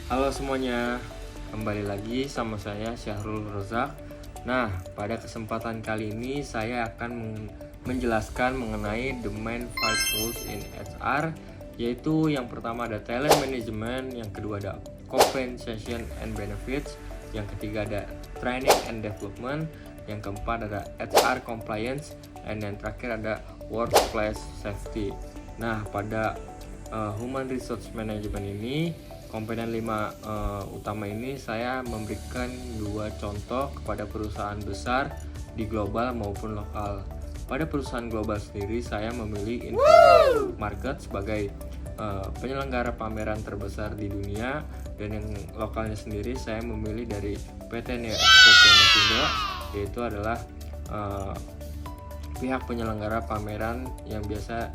Halo semuanya, kembali lagi sama saya Syahrul Rozak. Nah, pada kesempatan kali ini saya akan menjelaskan mengenai the main 5 rules in HR, yaitu yang pertama ada talent management, yang kedua ada compensation and benefits, yang ketiga ada training and development, yang keempat ada HR compliance, dan yang terakhir ada workplace safety. Nah, pada human resource management ini, komponen 5 utama ini saya memberikan 2 contoh kepada perusahaan besar di global maupun lokal. Pada perusahaan global sendiri saya memilih Informal Market sebagai penyelenggara pameran terbesar di dunia, dan yang lokalnya sendiri saya memilih dari PT Neo Expo Promosindo, yaitu adalah pihak penyelenggara pameran yang biasa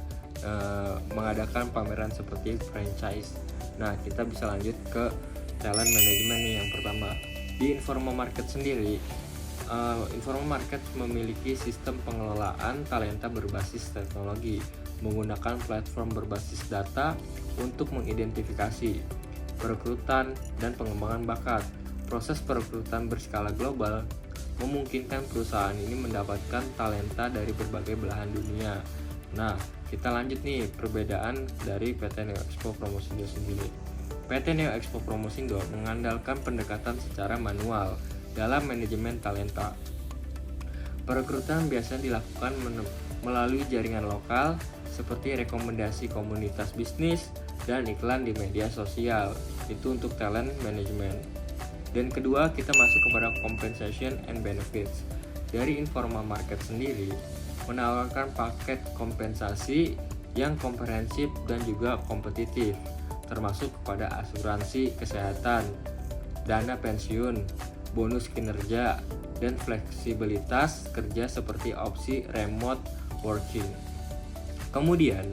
mengadakan pameran seperti franchise. Nah, kita bisa lanjut ke talent management nih yang pertama. Di informal market sendiri, informal market memiliki sistem pengelolaan talenta berbasis teknologi, menggunakan platform berbasis data untuk mengidentifikasi, perekrutan, dan pengembangan bakat. Proses perekrutan berskala global memungkinkan perusahaan ini mendapatkan talenta dari berbagai belahan dunia. Nah, kita lanjut nih perbedaan dari PT Neo Expo Promosindo sendiri. PT Neo Expo Promosindo mengandalkan pendekatan secara manual dalam manajemen talenta. Perekrutan biasanya dilakukan melalui jaringan lokal seperti rekomendasi komunitas bisnis dan iklan di media sosial. Itu untuk talent management. Dan kedua, kita masuk kepada compensation and benefits. Dari informal market sendiri menawarkan paket kompensasi yang komprehensif dan juga kompetitif, termasuk kepada asuransi kesehatan, dana pensiun, bonus kinerja, dan fleksibilitas kerja seperti opsi remote working. Kemudian,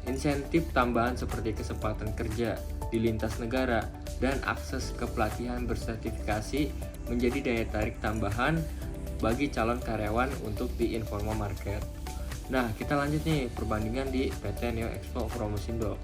insentif tambahan seperti kesempatan kerja di lintas negara dan akses ke pelatihan bersertifikasi menjadi daya tarik tambahan bagi calon karyawan untuk di informal market. Nah, kita lanjut nih perbandingan di PT Neo Expo Promosindo.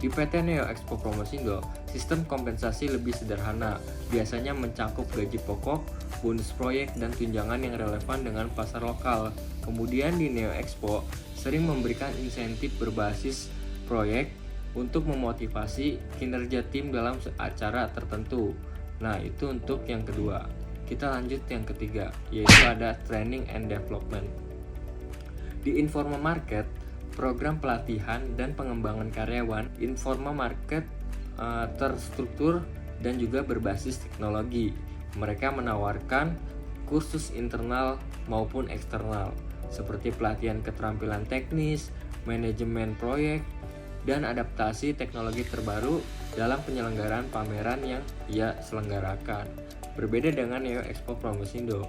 Di PT Neo Expo Promosindo, sistem kompensasi lebih sederhana, biasanya mencakup gaji pokok, bonus proyek, dan tunjangan yang relevan dengan pasar lokal. Kemudian di Neo Expo sering memberikan insentif berbasis proyek untuk memotivasi kinerja tim dalam acara tertentu. Nah, itu untuk yang kedua. Kita lanjut yang ketiga, yaitu ada training and development. Di informal market, program pelatihan dan pengembangan karyawan informal market terstruktur dan juga berbasis teknologi. Mereka menawarkan kursus internal maupun eksternal seperti pelatihan keterampilan teknis, manajemen proyek, dan adaptasi teknologi terbaru dalam penyelenggaraan pameran yang ia selenggarakan. Berbeda dengan Neo Expo Promosindo.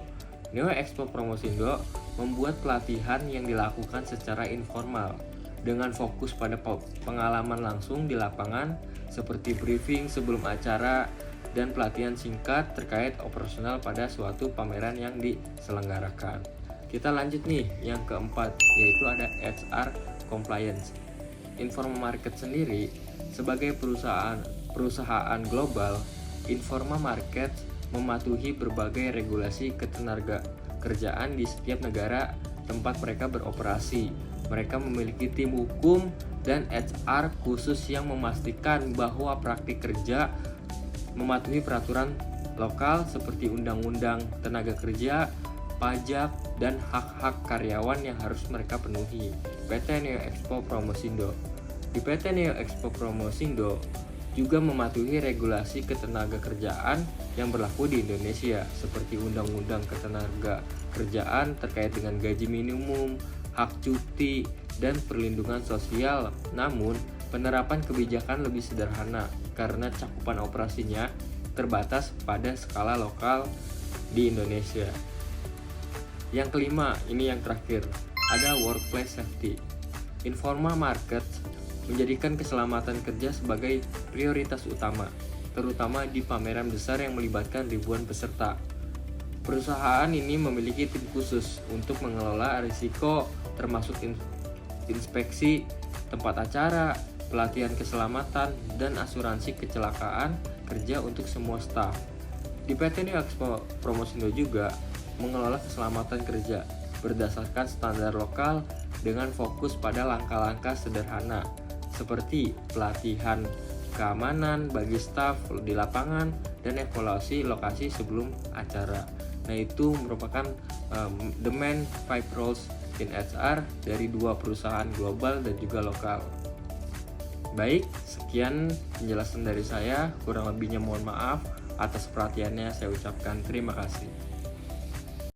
Neo Expo Promosindo membuat pelatihan yang dilakukan secara informal dengan fokus pada pengalaman langsung di lapangan seperti briefing sebelum acara dan pelatihan singkat terkait operasional pada suatu pameran yang diselenggarakan. Kita lanjut nih yang keempat, yaitu ada HR compliance. Informal market sendiri sebagai perusahaan global, informal market mematuhi berbagai regulasi ketenaga kerjaan di setiap negara tempat mereka beroperasi. Mereka memiliki tim hukum dan HR khusus yang memastikan bahwa praktik kerja mematuhi peraturan lokal seperti undang-undang tenaga kerja, pajak, dan hak-hak karyawan yang harus mereka penuhi. PT Neo Expo Promosindo. Di PT Neo Expo Promosindo juga mematuhi regulasi ketenaga kerjaan yang berlaku di Indonesia seperti Undang-Undang Ketenaga Kerjaan terkait dengan gaji minimum, hak cuti, dan perlindungan sosial. Namun, penerapan kebijakan lebih sederhana karena cakupan operasinya terbatas pada skala lokal di Indonesia. Yang kelima, ini yang terakhir, ada workplace safety. Informal market menjadikan keselamatan kerja sebagai prioritas utama, terutama di pameran besar yang melibatkan ribuan peserta. Perusahaan ini memiliki tim khusus untuk mengelola risiko termasuk inspeksi tempat acara, pelatihan keselamatan, dan asuransi kecelakaan kerja untuk semua staf. Di PT New Expo Promosindo juga mengelola keselamatan kerja berdasarkan standar lokal dengan fokus pada langkah-langkah sederhana seperti pelatihan keamanan bagi staf di lapangan dan evaluasi lokasi sebelum acara. Nah, itu merupakan the main 5 roles in HR dari 2 perusahaan global dan juga lokal. Baik, sekian penjelasan dari saya. Kurang lebihnya mohon maaf. Atas perhatiannya saya ucapkan terima kasih.